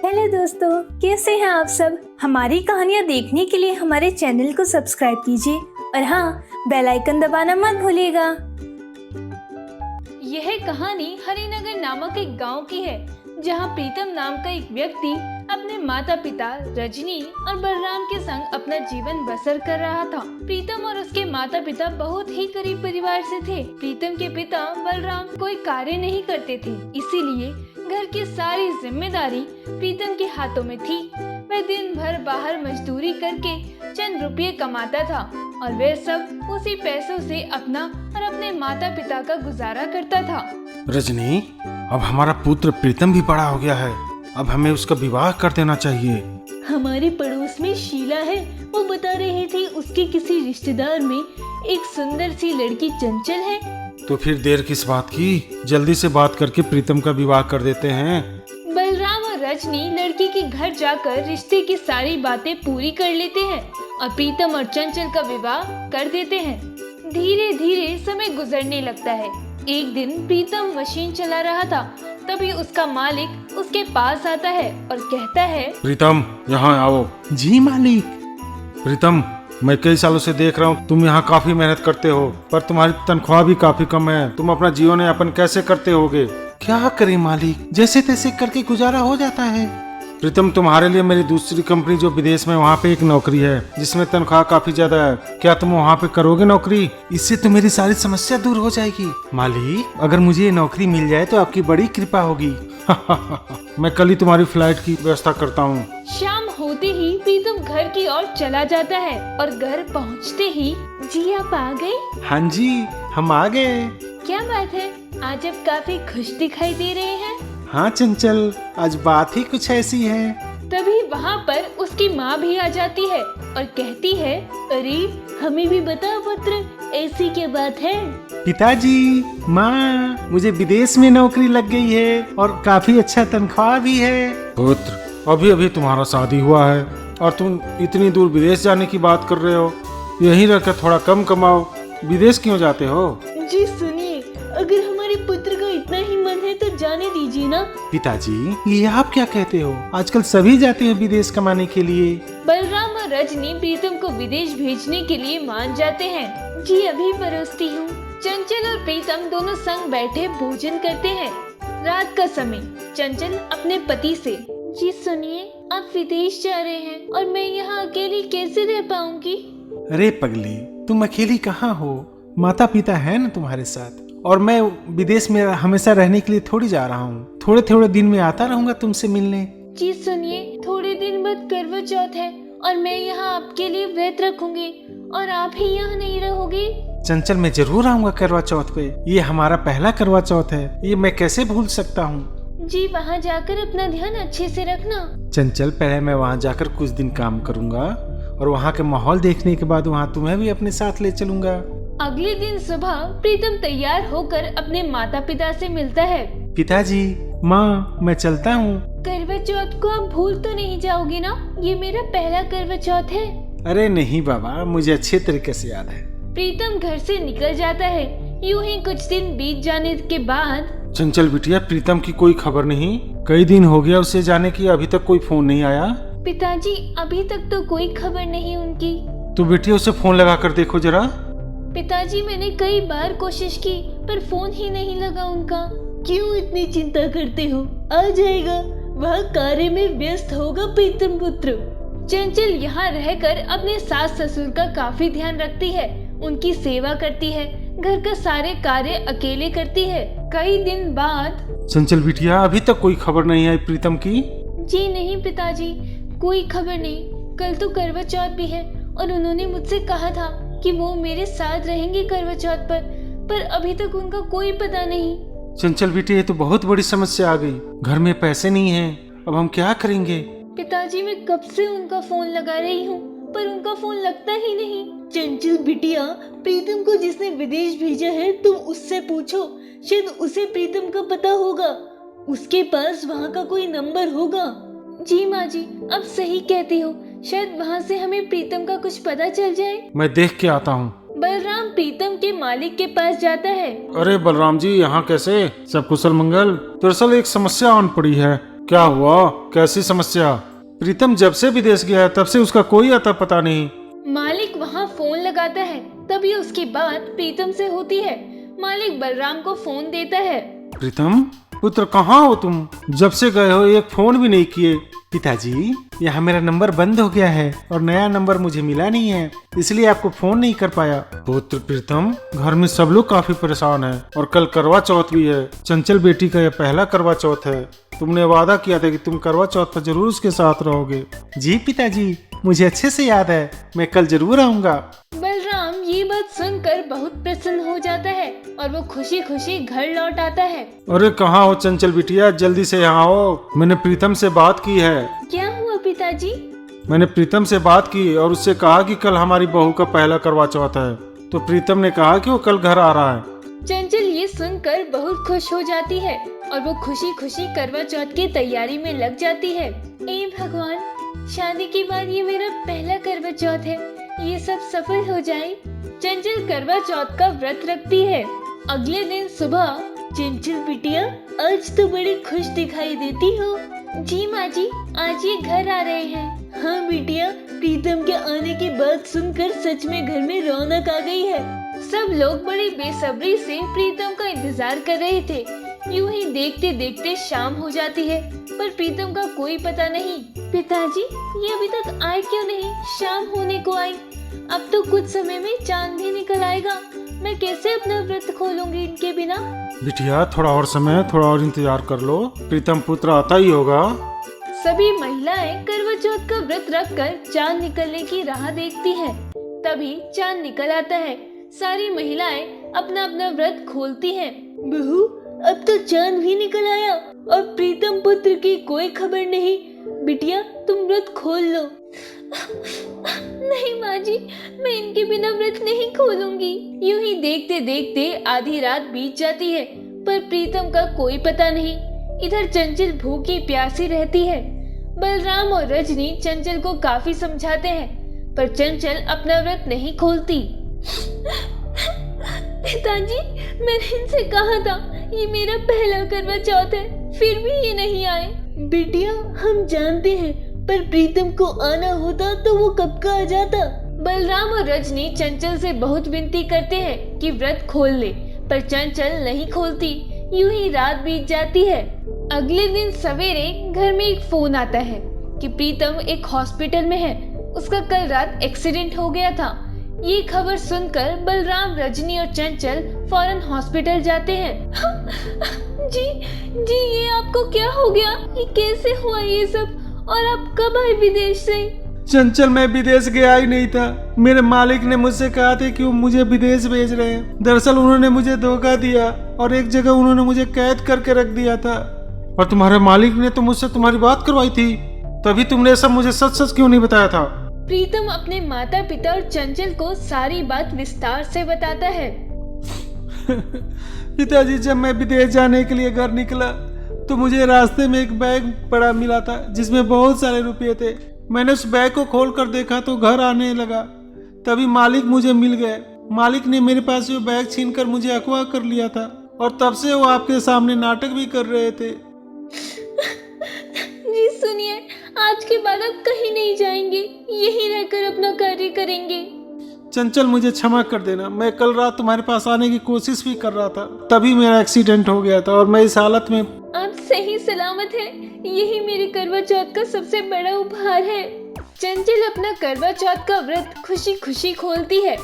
Hello दोस्तों, कैसे हैं आप सब। हमारी कहानियाँ देखने के लिए हमारे चैनल को सब्सक्राइब कीजिए और हाँ, बेल आइकन दबाना मत भूलिएगा। यह कहानी हरिनगर नामक एक गांव की है, जहां प्रीतम नाम का एक व्यक्ति अपने माता पिता रजनी और बलराम के संग अपना जीवन बसर कर रहा था। प्रीतम और उसके माता पिता बहुत ही गरीब परिवार से थे। प्रीतम के पिता बलराम कोई कार्य नहीं करते थे, इसीलिए घर की सारी जिम्मेदारी प्रीतम के हाथों में थी। वह दिन भर बाहर मजदूरी करके चंद रुपये कमाता था और वह सब उसी पैसों से अपना और अपने माता पिता का गुजारा करता था। रजनी, अब हमारा पुत्र प्रीतम भी बड़ा हो गया है, अब हमें उसका विवाह कर देना चाहिए। हमारे पड़ोस में शीला है, वो बता रही थी उसके किसी रिश्तेदार में एक सुंदर सी लड़की चंचल है। तो फिर देर किस बात की, जल्दी से बात करके प्रीतम का विवाह कर देते हैं। बलराम और रजनी लड़की के घर जाकर रिश्ते की सारी बातें पूरी कर लेते हैं और प्रीतम और चंचल का विवाह कर देते हैं। धीरे धीरे समय गुजरने लगता है। एक दिन प्रीतम मशीन चला रहा था, तभी उसका मालिक उसके पास आता है और कहता है, प्रीतम यहाँ आओ। जी मालिक। प्रीतम, मैं कई सालों से देख रहा हूँ तुम यहाँ काफी मेहनत करते हो, पर तुम्हारी तनख्वाह भी काफी कम है। तुम अपना जीवन यापन कैसे करते होगे? क्या करें मालिक, जैसे तैसे करके गुजारा हो जाता है। प्रीतम, तुम्हारे लिए मेरी दूसरी कंपनी जो विदेश में, वहाँ पे एक नौकरी है जिसमें तनख्वाह काफी ज्यादा है। क्या तुम वहाँ पे करोगे नौकरी? इससे तो मेरी सारी समस्या दूर हो जाएगी। मालिक, अगर मुझे ये नौकरी मिल जाए तो आपकी बड़ी कृपा होगी। मैं कल ही तुम्हारी फ्लाइट की व्यवस्था करता हूँ। शाम होते ही प्रीतम घर की ओर चला जाता है और घर पहुँचते ही, जी आप आ गए? हाँ जी, हम आ गए। क्या बात है, आज आप काफी खुश दिखाई दे रहे हैं। हाँ चंचल, आज बात ही कुछ ऐसी है। तभी वहाँ पर उसकी माँ भी आ जाती है और कहती है, अरे हमें भी बता पुत्र, ऐसी क्या बात है? पिताजी, माँ, मुझे विदेश में नौकरी लग गई है और काफी अच्छा तनख्वाह भी है। पुत्र, अभी अभी तुम्हारा शादी हुआ है और तुम इतनी दूर विदेश जाने की बात कर रहे हो। यहीं रहकर थोड़ा कम कमाओ, विदेश क्यों जाते हो? जी सुनिए, अगर हमारे पुत्र का इतना ही मन है तो जाने दीजिए ना। पिताजी, ये आप क्या कहते हो? आजकल सभी जाते हैं विदेश कमाने के लिए। बलराम और रजनी प्रीतम को विदेश भेजने के लिए मान जाते हैं। जी अभी परोसती हूँ। चंचल और प्रीतम दोनों संग बैठे भोजन करते हैं। रात का समय। चंचल अपने पति से, जी सुनिए, आप विदेश जा रहे हैं और मैं यहाँ अकेली कैसे रह पाऊंगी? अरे पगली, तुम अकेली कहाँ हो? माता पिता है ना तुम्हारे साथ, और मैं विदेश में हमेशा रहने के लिए थोड़ी जा रहा हूँ। थोड़े थोड़े दिन में आता रहूंगा तुमसे मिलने। जी सुनिए, थोड़े दिन बाद करवा चौथ है और मैं यहाँ आपके लिए व्रत रखूंगी और आप ही यहाँ नहीं रहोगे। चंचल, मैं जरूर आऊंगा करवा चौथ पे। ये हमारा पहला करवा चौथ है, ये मैं कैसे भूल सकता हूँ। जी वहाँ जाकर अपना ध्यान अच्छे से रखना। चंचल, पहले मैं वहाँ जाकर कुछ दिन काम करूँगा और वहाँ के माहौल देखने के बाद वहाँ तुम्हें भी अपने साथ ले चलूंगा। अगले दिन सुबह प्रीतम तैयार होकर अपने माता पिता से मिलता है। पिताजी, माँ, मैं चलता हूँ। करवा चौथ को आप भूल तो नहीं जाओगे ना? ये मेरा पहला करवा चौथ है। अरे नहीं बाबा, मुझे अच्छे तरीके से याद है। प्रीतम घर से निकल जाता है। यूं ही कुछ दिन बीत जाने के बाद, चंचल बिटिया, प्रीतम की कोई खबर नहीं? कई दिन हो गया उसे जाने की, अभी तक कोई फोन नहीं आया। पिताजी अभी तक तो कोई खबर नहीं उनकी। तो बेटिया उसे फोन लगा कर देखो जरा। पिताजी मैंने कई बार कोशिश की पर फोन ही नहीं लगा उनका। क्यों इतनी चिंता करते हो? आ जाएगा, वह कार्य में व्यस्त होगा प्रीतम पुत्र। चंचल यहाँ रहकर अपने सास ससुर का काफी ध्यान रखती है, उनकी सेवा करती है, घर का सारे कार्य अकेले करती है। कई दिन बाद, चंचल बिटिया, अभी तक कोई खबर नहीं आई प्रीतम की? जी नहीं पिताजी, कोई खबर नहीं। कल तो करवा चौथ भी है और उन्होंने मुझसे कहा था कि वो मेरे साथ रहेंगे करवा चौथ पर अभी तक उनका कोई पता नहीं। चंचल बेटे, ये तो बहुत बड़ी समस्या आ गई। घर में पैसे नहीं हैं, अब हम क्या करेंगे? पिताजी, मैं कब से उनका फोन लगा रही हूँ पर उनका फोन लगता ही नहीं। चंचल बिटिया, प्रीतम को जिसने विदेश भेजा है तुम उससे पूछो, शायद उसे प्रीतम का पता होगा। उसके पास वहाँ का कोई नंबर होगा। जी माँ जी, अब सही कहती हो, शायद वहाँ से हमें प्रीतम का कुछ पता चल जाए। मैं देख के आता हूँ। बलराम प्रीतम के मालिक के पास जाता है। अरे बलराम जी, यहाँ कैसे? सब कुशल मंगल? दरअसल एक समस्या आन पड़ी है, क्या हुआ? कैसी समस्या? प्रीतम जब से विदेश गया है तब से उसका कोई आता पता नहीं। मालिक वहाँ फोन लगाता है, तभी उसकी बात प्रीतम से होती है। मालिक बलराम को फोन देता है। प्रीतम पुत्र, कहाँ हो तुम? जब से गए हो एक फोन भी नहीं किए। पिताजी, यहाँ मेरा नंबर बंद हो गया है और नया नंबर मुझे मिला नहीं है, इसलिए आपको फोन नहीं कर पाया। पुत्र प्रीतम, घर में सब लोग काफी परेशान हैं और कल करवा चौथ भी है। चंचल बेटी का यह पहला करवा चौथ है। तुमने वादा किया था कि तुम करवा चौथ पर जरूर उसके साथ रहोगे। जी पिताजी, मुझे अच्छे से याद है, मैं कल जरूर आऊँगा। बलराम ये बात सुनकर बहुत प्रसन्न हो जाता है और वो खुशी खुशी घर लौट आता है। अरे कहाँ हो चंचल बिटिया, जल्दी से यहाँ आओ। मैंने प्रीतम से बात की है। क्या हुआ पिताजी? मैंने प्रीतम से बात की और उससे कहा कि कल हमारी बहू का पहला करवा चौथ है, तो प्रीतम ने कहा कि वो कल घर आ रहा है। चंचल ये सुनकर बहुत खुश हो जाती है और वो खुशी खुशी करवा चौथ की तैयारी में लग जाती है। ए भगवान, शादी के बाद ये मेरा पहला करवा चौथ है, ये सब सफल हो जाए। चंचल करवा चौथ का व्रत रखती है। अगले दिन सुबह, चंचल बिटिया आज तो बड़ी खुश दिखाई देती हो। जी माँ जी, आज ये घर आ रहे हैं। हाँ बिटिया, प्रीतम के आने की बात सुनकर सच में घर में रौनक आ गई है। सब लोग बड़ी बेसब्री से प्रीतम का इंतजार कर रहे थे। यूं ही देखते देखते शाम हो जाती है, पर प्रीतम का कोई पता नहीं। पिताजी, ये अभी तक आए क्यों नहीं? शाम होने को आई, अब तो कुछ समय में चांद भी निकल आएगा। मैं कैसे अपना व्रत खोलूंगी इनके बिना? बिटिया थोड़ा और समय, थोड़ा और इंतजार कर लो, प्रीतम पुत्र आता ही होगा। सभी महिलाएं करवा चौथ का व्रत रखकर चांद निकलने की राह देखती हैं। तभी चांद निकल आता है। सारी महिलाएं अपना अपना व्रत खोलती हैं। बहू, अब तो चांद भी निकल आया और प्रीतम पुत्र की कोई खबर नहीं। बिटिया तुम व्रत खोल लो। नहीं माँ जी, मैं इनके बिना व्रत नहीं खोलूंगी। यूं ही देखते देखते आधी रात बीत जाती है, पर प्रीतम का कोई पता नहीं। इधर चंचल भूखी प्यासी रहती है। बलराम और रजनी चंचल को काफी समझाते हैं, पर चंचल अपना व्रत नहीं खोलती। पिताजी, मैंने इनसे कहा था ये मेरा पहला करवा चौथ है, फिर भी ये नहीं आए। बिटिया हम जानते हैं, पर प्रीतम को आना होता तो वो कब का आ जाता। बलराम और रजनी चंचल से बहुत विनती करते हैं कि व्रत खोल ले, पर चंचल नहीं खोलती। यूं ही रात बीत जाती है। अगले दिन सवेरे घर में एक फोन आता है कि प्रीतम एक हॉस्पिटल में है। उसका कल रात एक्सीडेंट हो गया था। ये खबर सुनकर बलराम, रजनी और चंचल फौरन हॉस्पिटल जाते हैं। जी ये आपको क्या हो गया? ये कैसे हुआ ये सब? और आप कब आए विदेश से? चंचल, मैं विदेश गया ही नहीं था। मेरे मालिक ने मुझसे कहा था कि वो मुझे विदेश भेज रहे हैं। दरअसल उन्होंने मुझे धोखा दिया और एक जगह उन्होंने मुझे कैद करके रख दिया था। और तुम्हारे मालिक ने तो मुझसे तुम्हारी बात करवाई थी, तभी तुमने सब मुझे सच सच क्यों नहीं बताया था? प्रीतम अपने माता पिता और चंचल को सारी बात विस्तार से बताता है। पिताजी, जब मैं विदेश जाने के लिए घर निकला तो मुझे रास्ते में एक बैग पड़ा मिला था जिसमें बहुत सारे रुपए थे। मैंने उस बैग को खोल कर देखा तो घर आने लगा, तभी मालिक मुझे मिल गए। मालिक ने मेरे पास वो बैग छीनकर मुझे अगवा कर लिया था और तब से वो आपके सामने नाटक भी कर रहे थे। जी सुनिए, आज के बाद आप कहीं नहीं जाएंगे, यहीं रहकर अपना कार्य करेंगे। चंचल, मुझे क्षमा कर देना। मैं कल रात तुम्हारे पास आने की कोशिश भी कर रहा था, तभी मेरा एक्सीडेंट हो गया था और मैं इस हालत में। आप सही सलामत हैं, यही मेरे करवा चौथ का सबसे बड़ा उपहार है। चंचल अपना करवा चौथ का व्रत खुशी खुशी खोलती है।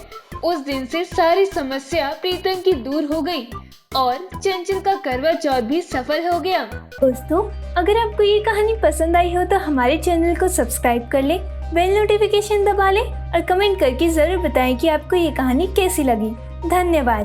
उस दिन से सारी समस्या प्रीतम की दूर हो गई और चंचल का करवा चौथ भी सफल हो गया। दोस्तों, अगर आपको ये कहानी पसंद आई हो तो हमारे चैनल को सब्सक्राइब कर ले, बेल नोटिफिकेशन दबा ले और कमेंट करके जरूर बताएं कि आपको ये कहानी कैसी लगी। धन्यवाद।